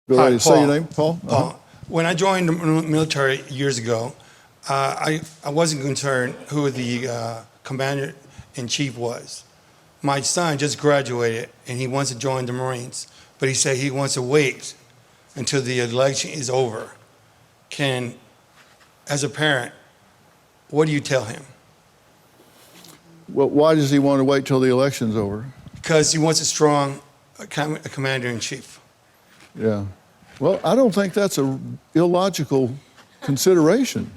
Go Hi, ahead. Say your name, Paul. Paul. When I joined the military years ago, I wasn't concerned who the commander-in-chief was. My son just graduated, and he wants to join the Marines, but he said he wants to wait until the election is over. As a parent, what do you tell him? Well, why does he want to wait till the election's over? Because he wants a strong commander-in-chief. Yeah. Well, I don't think that's an illogical consideration,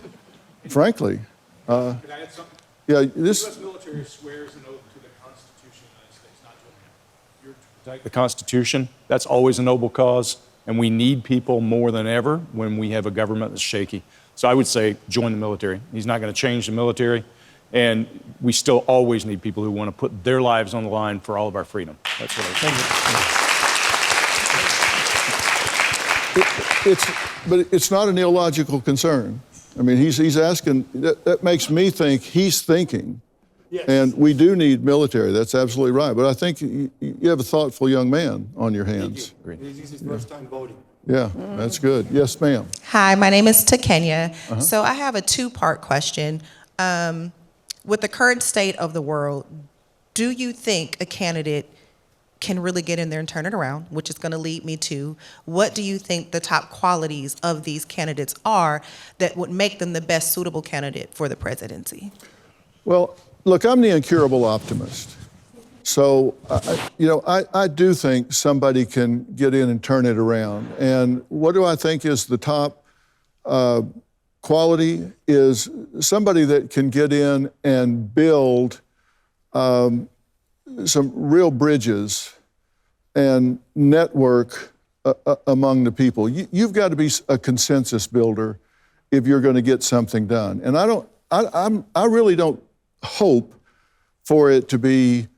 frankly. Can I add something? Yeah, The U.S. military swears an oath to the Constitution of the United States, not to America. You're to protect the Constitution. That's always a noble cause, and we need people more than ever when we have a government that's shaky. So I would say join the military. He's not going to change the military, and we still always need people who want to put their lives on the line for all of our freedom. That's what I think. But it's not an illogical concern. I mean, he's asking, that makes me think he's thinking. Yes. And we do need military, that's absolutely right. But I think you have a thoughtful young man on your hands. Thank you. This is his first time voting. Yeah, that's good. Yes, ma'am. Hi, my name is Takenya. So I have a two-part question. With the current state of the world, do you think a candidate can really get in there and turn it around, which is going to lead me to, what do you think the top qualities of these candidates are that would make them the best suitable candidate for the presidency? Well, look, I'm the incurable optimist. So, I do think somebody can get in and turn it around. And what do I think is the top quality is somebody that can get in and build some real bridges and network among the people. You've got to be a consensus builder if you're going to get something done. And I really don't hope for it to be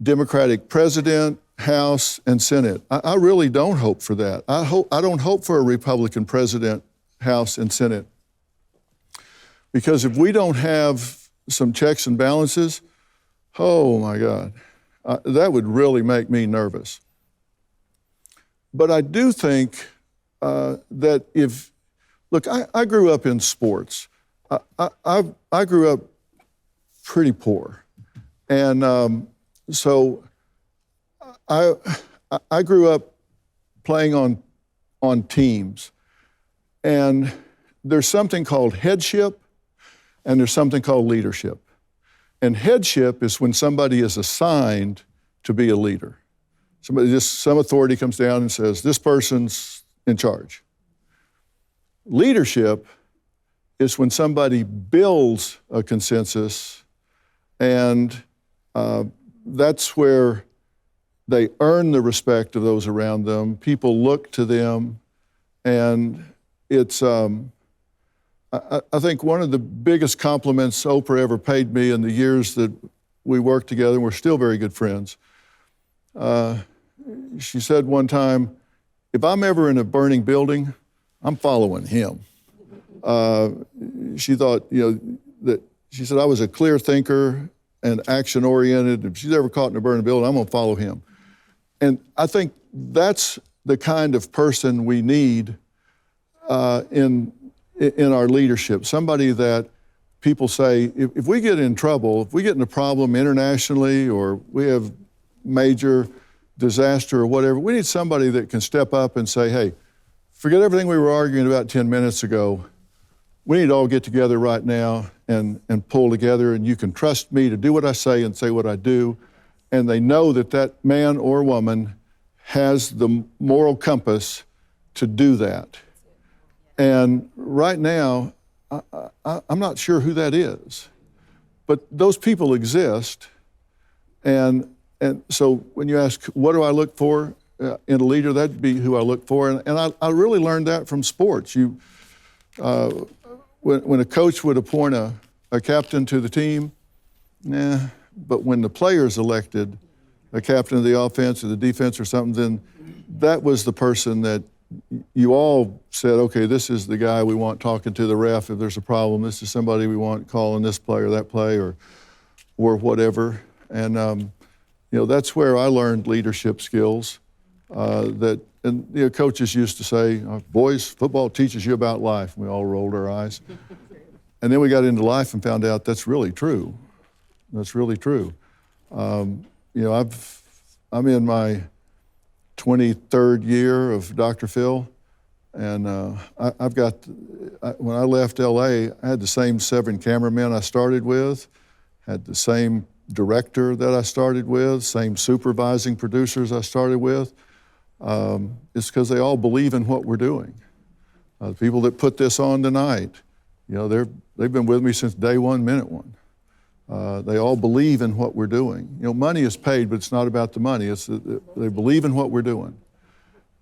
Democratic president, House, and Senate. I really don't hope for that. I don't hope for a Republican president, House, and Senate. Because if we don't have some checks and balances, oh my God, that would really make me nervous. But I do think that look, I grew up in sports. I grew up pretty poor. And so I grew up playing on teams. And there's something called headship, and there's something called leadership. And headship is when somebody is assigned to be a leader. Some authority comes down and says, this person's in charge. Leadership is when somebody builds a consensus, and that's where they earn the respect of those around them. People look to them, and it's, I think one of the biggest compliments Oprah ever paid me in the years that we worked together, and we're still very good friends, she said one time, if I'm ever in a burning building, I'm following him. She thought, she said I was a clear thinker and action-oriented. If she's ever caught in a burning building, I'm gonna follow him. And I think that's the kind of person we need in our leadership. Somebody that people say, if we get in trouble, if we get in a problem internationally, or we have major disaster or whatever, we need somebody that can step up and say, hey, forget everything we were arguing about 10 minutes ago. We need to all get together right now and pull together, and you can trust me to do what I say and say what I do. And they know that that man or woman has the moral compass to do that. And right now, I'm not sure who that is, but those people exist. And so when you ask, what do I look for in a leader, that'd be who I look for. And I really learned that from sports. When a coach would appoint a captain to the team, but when the player's elected a captain of the offense or the defense or something, then that was the person that you all said, okay, this is the guy we want talking to the ref if there's a problem. This is somebody we want calling this play or that play or whatever. And that's where I learned leadership skills that coaches used to say, boys, football teaches you about life. We all rolled our eyes. And then we got into life and found out that's really true. That's really true. I'm in my 23rd year of DrPhil, and when I left LA, I had the same 7 cameramen I started with, had the same director that I started with, same supervising producers I started with. It's because they all believe in what we're doing. The people that put this on tonight, they've been with me since day one, minute one. They all believe in what we're doing. Money is paid, but it's not about the money. They believe in what we're doing.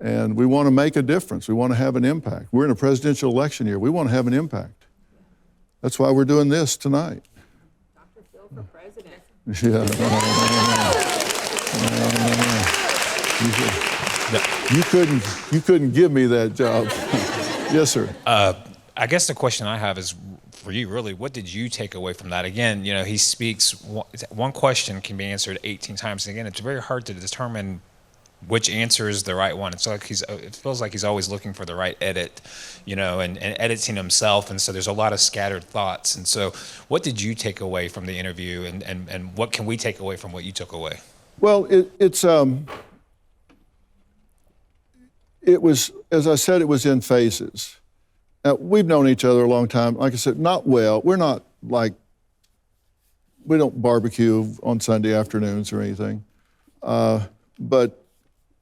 And we want to make a difference. We want to have an impact. We're in a presidential election year. We want to have an impact. That's why we're doing this tonight. DrPhil for president. Yeah. You couldn't give me that job. Yes, sir. I guess the question I have is for you, really, what did you take away from that? Again, he speaks, one question can be answered 18 times. And again, it's very hard to determine which answer is the right one. It's like it feels like he's always looking for the right edit, and editing himself. And so there's a lot of scattered thoughts. And so what did you take away from the interview, and what can we take away from what you took away? Well, it was, as I said, it was in phases. Now, we've known each other a long time. Like I said, not well. We're not like, we don't barbecue on Sunday afternoons or anything. But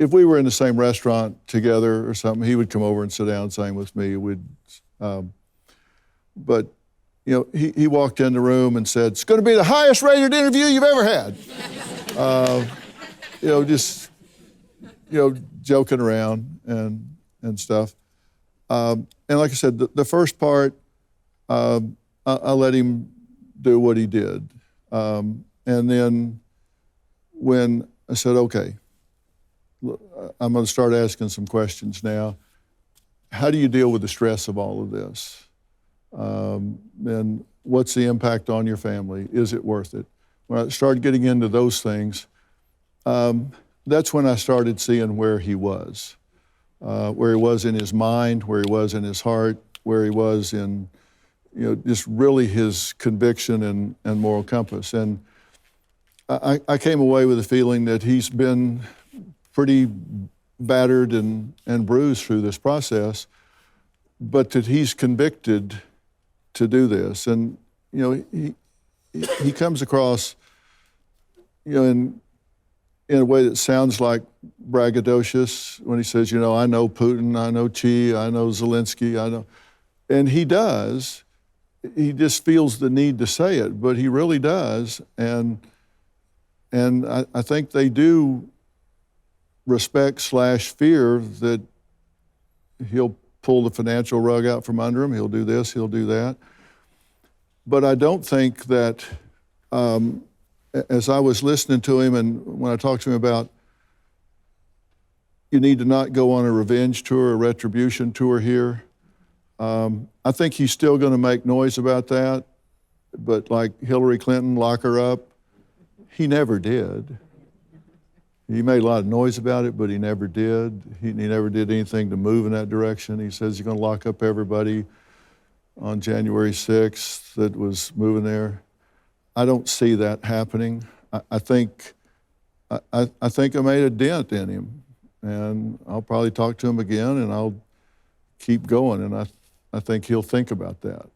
if we were in the same restaurant together or something, he would come over and sit down, same with me. But he walked in the room and said, "It's going to be the highest rated interview you've ever had." Just joking around and stuff. And like I said, the first part, I let him do what he did. And then when I said, okay, I'm going to start asking some questions now. How do you deal with the stress of all of this? And what's the impact on your family? Is it worth it? When I started getting into those things, that's when I started seeing where he was in his mind, where he was in his heart, where he was in, just really his conviction and moral compass. And I came away with a feeling that he's been pretty battered and bruised through this process, but that he's convicted to do this. And, he comes across, in a way that sounds like braggadocious when he says, I know Putin, I know Xi, I know Zelensky, I know. And he does. He just feels the need to say it, but he really does. And I think they do respect/fear that he'll pull the financial rug out from under him. He'll do this, he'll do that. But I don't think that, as I was listening to him and when I talked to him about you need to not go on a revenge tour, a retribution tour here, I think he's still going to make noise about that, but like Hillary Clinton, lock her up, he never did. He made a lot of noise about it, but he never did. He never did anything to move in that direction. He says he's going to lock up everybody on January 6th that was moving there. I don't see that happening. I think I made a dent in him, and I'll probably talk to him again, and I'll keep going, and I think he'll think about that.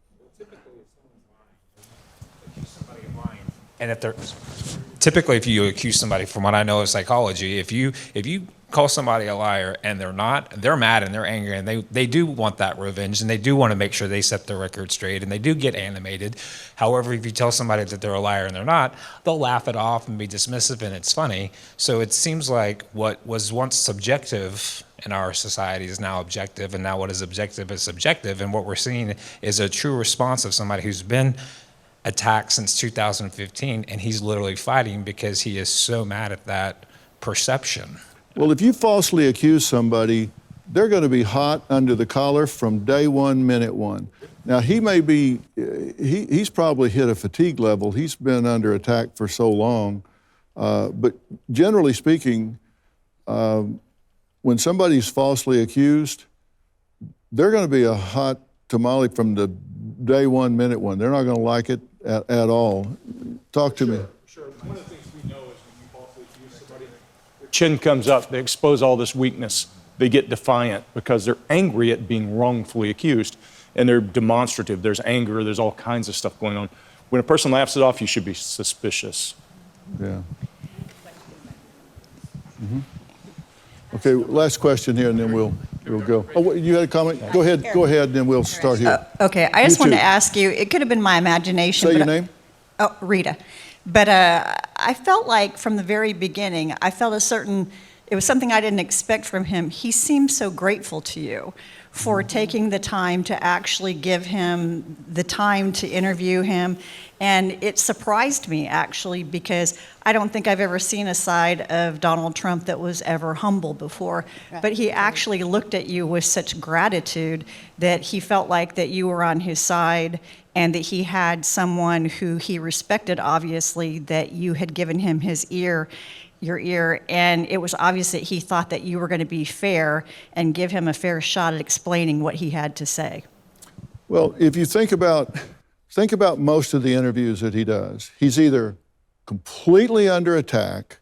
And typically, if you accuse somebody, from what I know of psychology, if you call somebody a liar and they're not, they're mad and they're angry and they do want that revenge and they do want to make sure they set the record straight and they do get animated. However, if you tell somebody that they're a liar and they're not, they'll laugh it off and be dismissive and it's funny. So it seems like what was once subjective in our society is now objective, and now what is objective is subjective, and what we're seeing is a true response of somebody who's been attacked since 2015, and he's literally fighting because he is so mad at that perception. Well, if you falsely accuse somebody, they're going to be hot under the collar from day one, minute one. Now, he may be, he's probably hit a fatigue level. He's been under attack for so long. But generally speaking, when somebody's falsely accused, they're going to be a hot tamale from the day one, minute one. They're not going to like it at all. Talk to me. Sure. One of the things we know is when you falsely accuse somebody, their chin comes up, they expose all this weakness, they get defiant because they're angry at being wrongfully accused, and they're demonstrative. There's anger, there's all kinds of stuff going on. When a person laughs it off, you should be suspicious. Yeah. Okay, last question here, and then we'll go. Oh, you had a comment? Go ahead, and then we'll start here. Okay, I just You wanted too. to ask you, it could have been my imagination. Say but your name. Oh, Rita. But I felt like from the very beginning, I felt it was something I didn't expect from him. He seemed so grateful to you for taking the time to actually give him the time to interview him. And it surprised me, actually, because I don't think I've ever seen a side of Donald Trump that was ever humble before. But he actually looked at you with such gratitude that he felt like that you were on his side and that he had someone who he respected, obviously, that you had given him your ear, and it was obvious that he thought that you were going to be fair and give him a fair shot at explaining what he had to say. Well, if you think about most of the interviews that he does, he's either completely under attack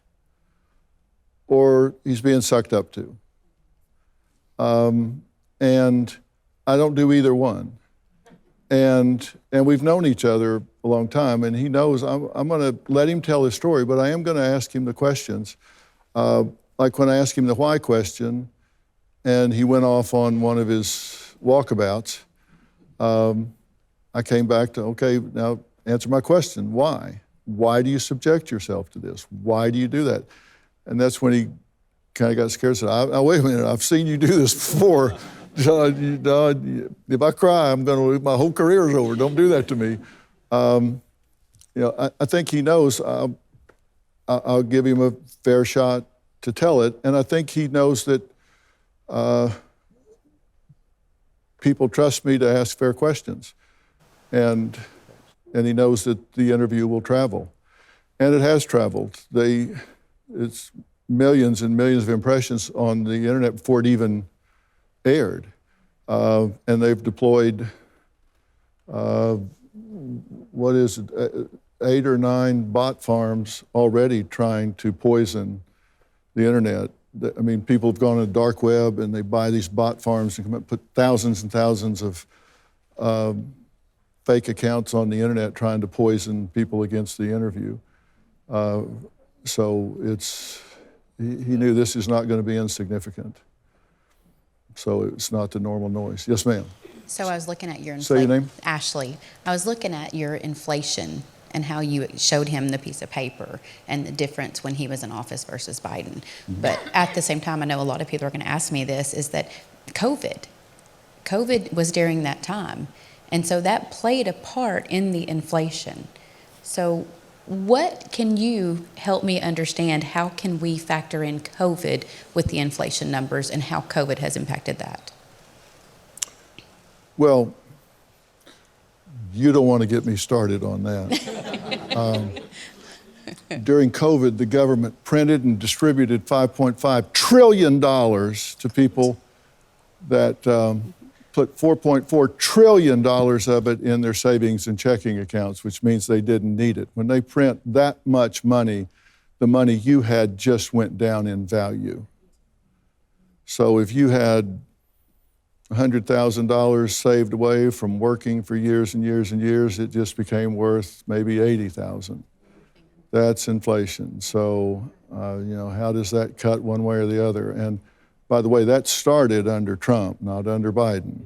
or he's being sucked up to. And I don't do either one. And we've known each other a long time, and he knows I'm going to let him tell his story, but I am going to ask him the questions. Like when I asked him the why question, and he went off on one of his walkabouts, I came back to, okay, now answer my question. Why? Why do you subject yourself to this? Why do you do that? And that's when he kind of got scared and said, wait a minute, I've seen you do this before. If I cry, I'm going to lose, my whole career is over. Don't do that to me. I think he knows I'll give him a fair shot to tell it, and I think he knows that people trust me to ask fair questions, and he knows that the interview will travel, and it has traveled. It's millions and millions of impressions on the internet before it even aired, and they've deployed 8 or 9 bot farms already trying to poison the internet. I mean, people have gone on the dark web and they buy these bot farms and come up, put thousands and thousands of fake accounts on the internet trying to poison people against the interview. So he knew this is not going to be insignificant. So it's not the normal noise. Yes, ma'am. So I was looking at your Say your name. Ashley. I was looking at your inflation and how you showed him the piece of paper and the difference when he was in office versus Biden. But at the same time, I know a lot of people are going to ask me this, is that COVID was during that time. And so that played a part in the inflation. So what can you help me understand? How can we factor in COVID with the inflation numbers and how COVID has impacted that? Well, you don't want to get me started on that. During COVID, the government printed and distributed $5.5 trillion to people that put $4.4 trillion of it in their savings and checking accounts, which means they didn't need it. When they print that much money, the money you had just went down in value. So if you had $100,000 saved away from working for years and years and years, it just became worth maybe $80,000. That's inflation. So, how does that cut one way or the other? And by the way, that started under Trump, not under Biden.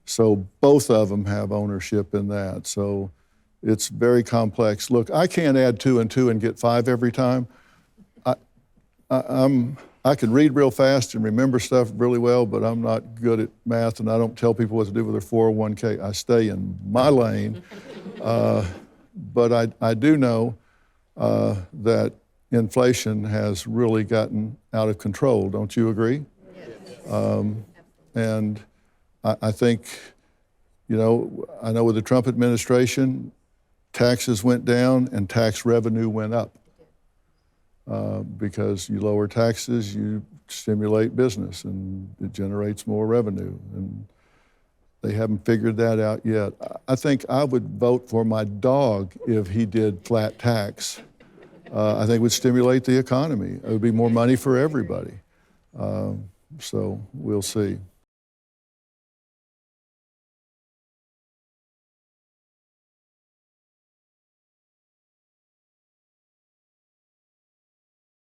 So both of them have ownership in that. So it's very complex. Look, I can't add 2 and 2 and get 5 every time. I can read real fast and remember stuff really well, but I'm not good at math, and I don't tell people what to do with their 401k. I stay in my lane. But I do know that inflation has really gotten out of control. Don't you agree? And I think, I know with the Trump administration, taxes went down and tax revenue went up. because you lower taxes, you stimulate business, and it generates more revenue. And they haven't figured that out yet. I think I would vote for my dog if he did flat tax. I think it would stimulate the economy. It would be more money for everybody. So we'll see.